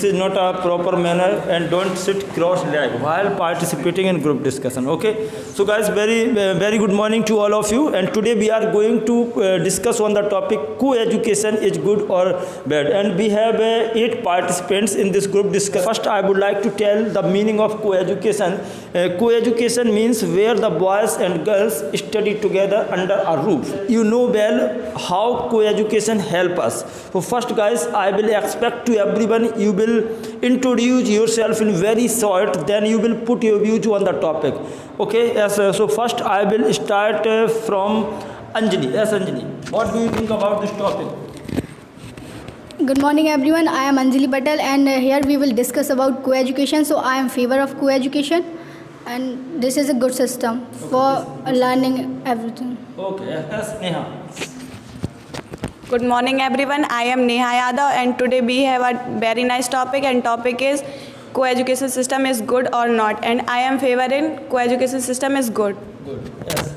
this is not a proper manner, and don't sit cross-legged while participating in group discussion. Okay, so guys, very good morning to all of you, and today we are going to discuss on the topic co-education is good or bad, and we have 8 participants in this group discussion. First, I would like to tell the meaning of co-education. Co-education means where the boys and girls study together under a roof. You know well how co-education help us. So first, guys, I will expect to everyone you will introduce yourself in very short, then you will put your views on the topic. Okay, yes, so first I will start from Anjali. Yes, Anjali, what do you think about this topic? Good morning everyone, I am Anjali Patel, and here we will discuss about co-education. So I am favor of co-education, and this is a good system for learning everything. Okay, yes, Neha. Good morning everyone, I am Neha Yadav, and today we have a very nice topic, and topic is co-education system is good or not, and I am favor in co-education system is good. Good, yes.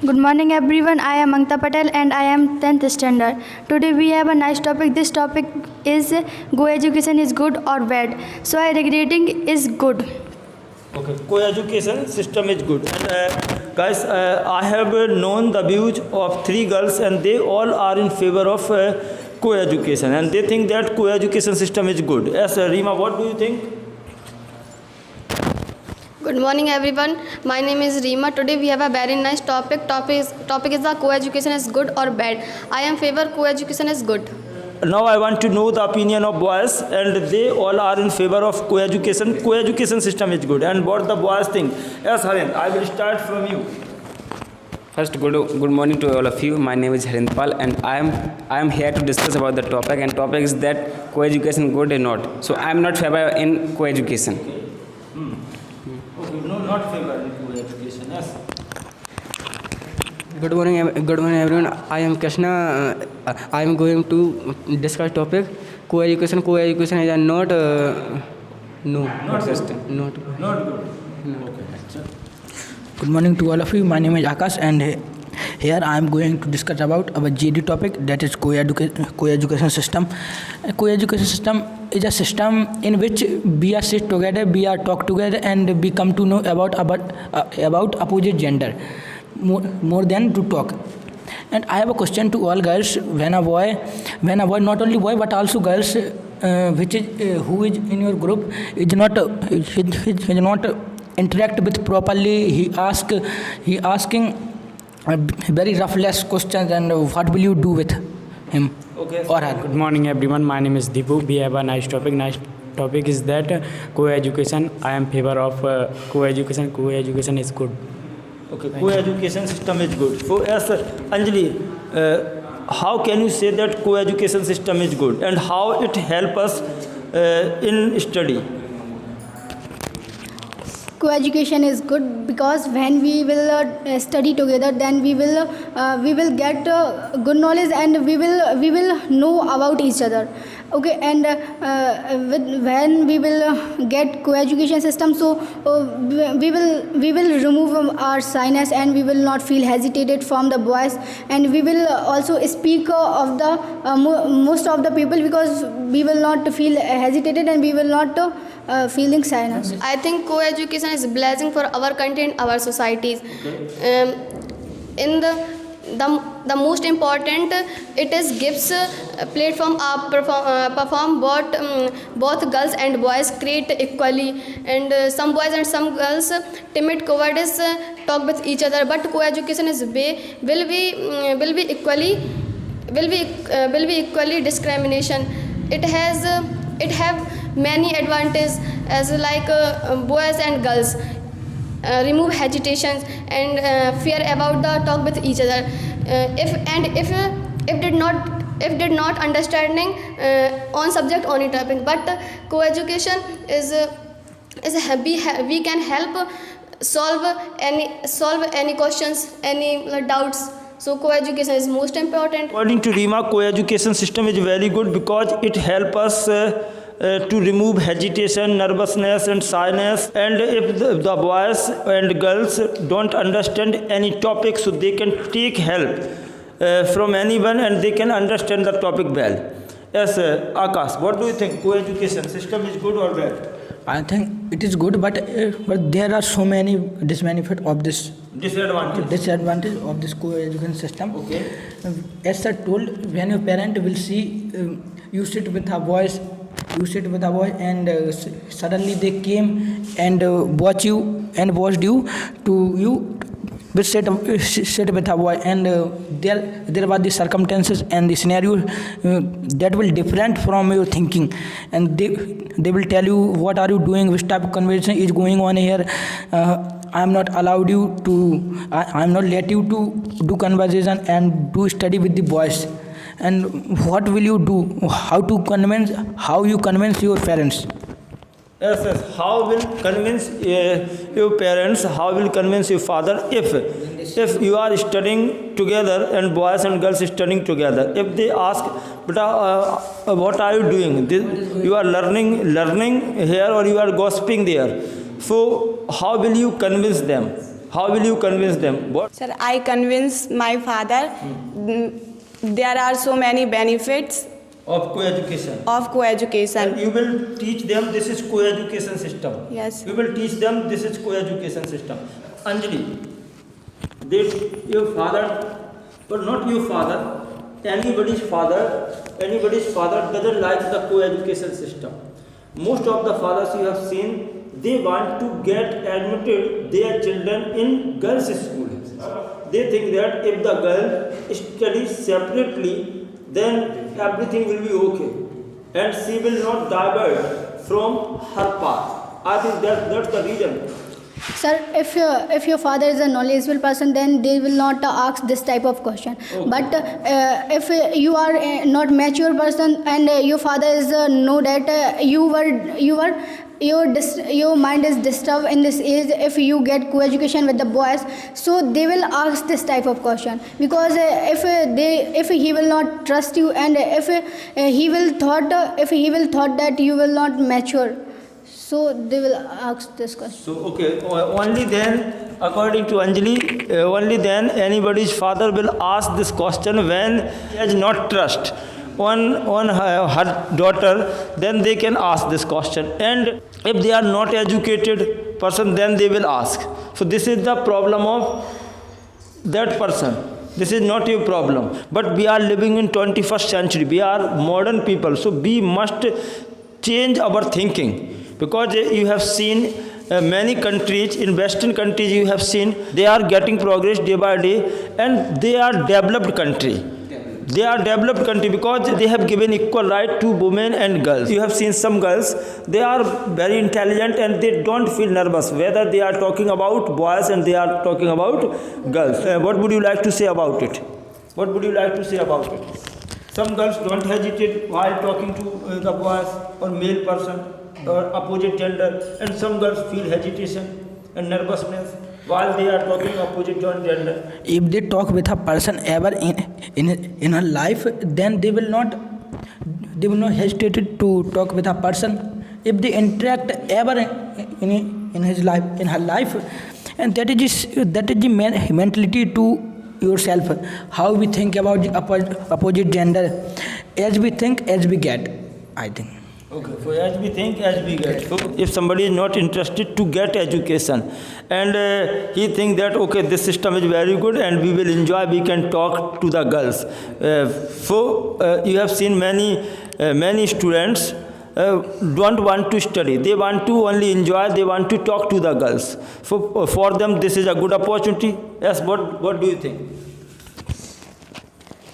Good morning everyone, I am Ankita Patel and I am 10th standard. Today we have a nice topic. This topic is co-education is good or bad. So I regretting is good. Okay, co-education system is good. And guys, I have known the views of 3 girls, and they all are in favor of co-education, and they think that co-education system is good. Yes, Rima, what do you think? Good morning everyone, my name is Reema. Today we have a very nice topic. Topic is the co-education is good or bad. I am favor co-education is good. Now I want to know the opinion of boys, and they all are in favor of co-education. Co-education system is good, and what the boys think. Yes, Haren, I will start from you. First, good morning to all of you. My name is Harindpal, and I am here to discuss about the topic. And topic is that co-education good or not. So I am not favor in co-education. Okay, no, not favor in co-education. Yes. Good morning everyone. I am Krishna. I am going to discuss topic co-education. Co-education is not Not system. not Not good. no. Good morning to all of you. My name is Akash, and here I am going to discuss about our GD topic, that is co-education system. Co-education system is a system in which we are sit together, we are talk together, and we come to know about opposite gender more than to talk. And I have a question to all girls. When a boy, not only boy but also girls, which is who is in your group is not interact with properly, he asking very roughless questions, and what will you do with him or her? Good morning everyone, my name is Deepu. We have a nice topic. Nice topic is that co-education. I am favor of co-education. Co-education is good. Okay, co-education system is good. So yes, Anjali, how can you say that co-education system is good, and how it help us in study? Co-education is good because when we will study together, then we will get good knowledge, and we will know about each other. Okay, and when we will get co-education system, so we will remove our shyness, and we will not feel hesitated from the boys, and we will also speak of the most of the people, because we will not feel hesitated, and we will not feeling shyness. I think co-education is blessing for our country and our societies. In the most important, it is gives platform perform both girls and boys create equally, and some boys and some girls timid cowardice talk with each other, but co-education is will be equally discrimination. It have many advantages, as like boys and girls remove hesitations and fear about the talk with each other. If did not understanding on subject on a topic, but co-education is we can help solve any questions, any doubts. So co-education is most important. According to Rima, co-education system is very good because it helps us to remove hesitation, nervousness and shyness, and if the boys and girls don't understand any topic, so they can take help from anyone and they can understand the topic well. Yes, Akash, what do you think? Co-education system is good or bad? I think it is good, but there are so many disadvantages of this co-education system. Okay. As I told, when your parent will see you sit with a boy, and suddenly they came and watched you to you. Will sit with a boy, and there were the circumstances and the scenario that will different from your thinking, and they will tell you what are you doing, which type of conversation is going on here. I am not allowed you to. I am not let you to do conversation and do study with the boys. And what will you do? How you convince your parents? Yes, how will convince your parents, how will convince your father if you are studying together and boys and girls studying together? If they ask, what are you doing? You are learning here or you are gossiping there. So how will you convince them? What? Sir, I convince my father. There are so many benefits Of co-education. And you will teach them this is co-education system. Yes. You will teach them this is co-education system. Anjali, your father, but not your father, anybody's father doesn't like the co-education system. Most of the fathers you have seen, they want to get admitted their children in girls' school. They think that if the girl studies separately, then everything will be okay and she will not divert from her path. I think that's the reason. Sir, if your father is a knowledgeable person, then they will not ask this type of question. Okay. But if you are not mature person and your father is know that your mind is disturbed in this age, if you get co-education with the boys, so they will ask this type of question, because if he will not trust you, and if he will thought that you will not mature, so they will ask this question. So okay, only then, according to Anjali, only then anybody's father will ask this question when he has not trust on her daughter, then they can ask this question. And if they are not educated person, then they will ask. So this is the problem of that person. This is not your problem. But we are living in 21st century. We are modern people. So we must change our thinking. Because you have seen many countries, in Western countries you have seen, they are getting progress day by day, and they are developed country. They are developed country because they have given equal right to women and girls. You have seen some girls, they are very intelligent and they don't feel nervous whether they are talking about boys and they are talking about girls. What would you like to say about it? Some girls don't hesitate while talking to the boys or male person or opposite gender, and some girls feel hesitation and nervousness while they are talking opposite gender. If they talk with a person ever in her life, then they will not hesitate to talk with a person. If they interact ever in his life, in her life, and that is the mentality to yourself. How we think about the opposite gender, as we think, as we get, I think. Okay, so as we think, as we get. So if somebody is not interested to get education and he thinks that okay, this system is very good and we will enjoy, we can talk to the girls. You have seen many students don't want to study. They want to only enjoy, they want to talk to the girls. So for them this is a good opportunity. Yes, what do you think?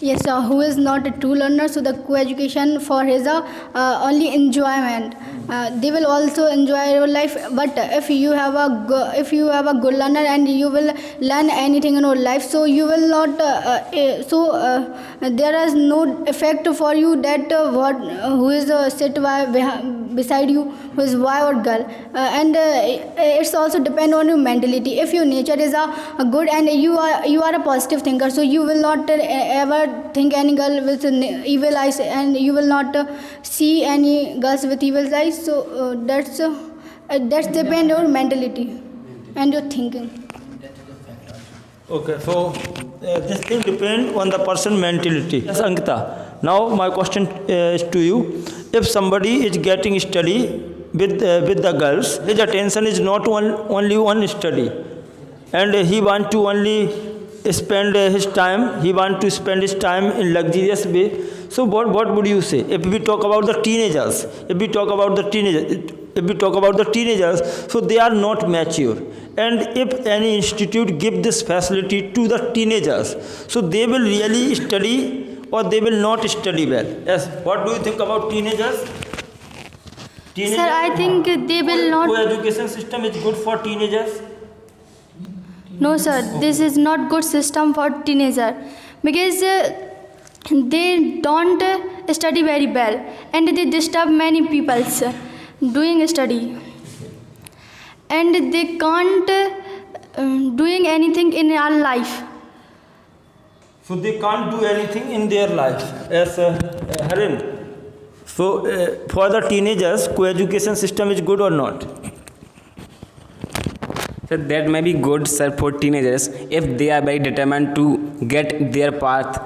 Yes, who is not a true learner, so the co-education for his only enjoyment. They will also enjoy your life, but if you have a good learner and you will learn anything in your life, so you will not there is no effect for you that who is sit beside you, who is boy or girl, and it's also depend on your mentality. If your nature is a good and you are a positive thinker, so you will not ever think any girl with evil eyes, and you will not see any girls with evil eyes. So that's depend on your mentality and your thinking. Okay, so this thing depends on the person mentality. Yes, Ankita, Now my question is to you: if somebody is getting study with the girls, his attention is not only on study, and he want to only spend his time. He want to spend his time in luxurious way. So what would you say if we talk about the teenagers? If we talk about the teenagers, so they are not mature. And if any institute give this facility to the teenagers, so they will really study or they will not study well. Yes. What do you think about teenagers? Sir, I think they will not. Co-education system is good for teenagers. No, sir, this is not good system for teenager because they don't study very well and they disturb many people doing study, and they can't doing anything in our life. So they can't do anything in their life. Yes, Harin. So for the teenagers, co-education system is good or not? So that may be good, sir, for teenagers if they are very determined to get their path.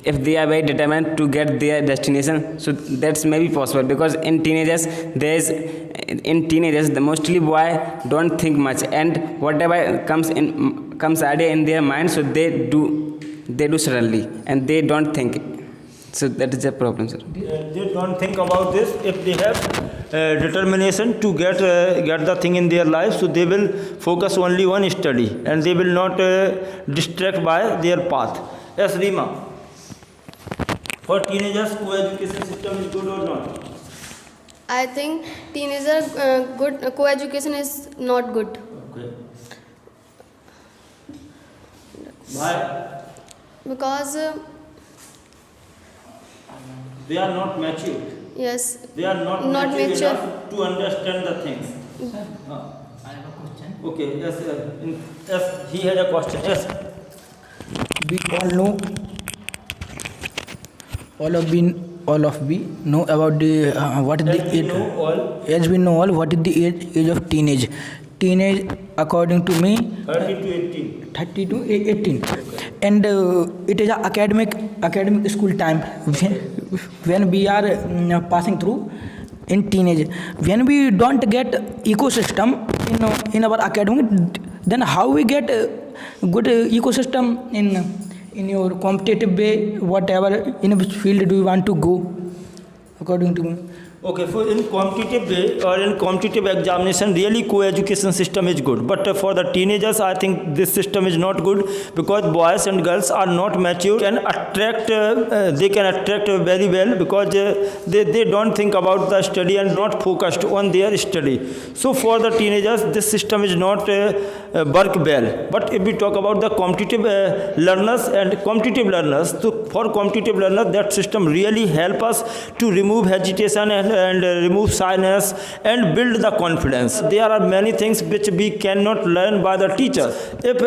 If they are very determined to get their destination, so that's maybe possible, because in teenagers the mostly boy don't think much, and whatever comes idea in their mind, so they do suddenly and they don't think. So that is the problem, sir. They don't think about this. If they have determination to get the thing in their life, so they will focus only on study and they will not distract by their path. Yes, Rima. For teenagers, co-education system is good or not? I think teenager good co-education is not good. Okay. Why? Because They are not mature. yes, They are not mature enough to understand the things. I have a question. Okay, yes, yes, he had a question. Yes. We all know, all of we know about the what is the As we age. know all, As we know all, what is the age of teenage? Teenage, according to me, 30 to 18. 30 to 18, and it is a academic school time when we are passing through in teenage. When we don't get ecosystem in our academic, then how we get good ecosystem in your competitive way, whatever, in which field do you want to go, according to me? Okay, for in competitive way or in competitive examination, really co-education system is good. But for the teenagers, I think this system is not good, because boys and girls are not mature and they can attract very well, because they don't think about the study and not focused on their study. So for the teenagers, this system is not work well. But if we talk about the competitive learners, so for competitive learners, that system really help us to remove hesitation and remove shyness and build the confidence. There are many things which we cannot learn by the teachers. If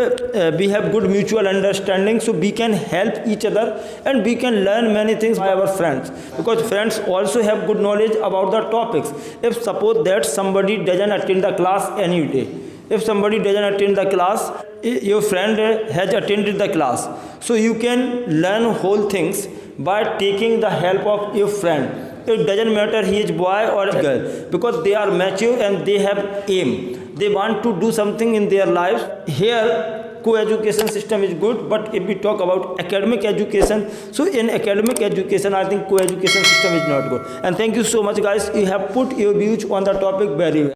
we have good mutual understanding, so we can help each other and we can learn many things by our friends, because friends also have good knowledge about the topics. If suppose that somebody doesn't attend the class any day, if somebody doesn't attend the class, your friend has attended the class, so you can learn whole things by taking the help of your friend. It doesn't matter he is boy or girl, because they are mature and they have aim. They want to do something in their lives. Here, co-education system is good, but if we talk about academic education, so in academic education, I think co-education system is not good. And thank you so much, guys. You have put your views on the topic very well.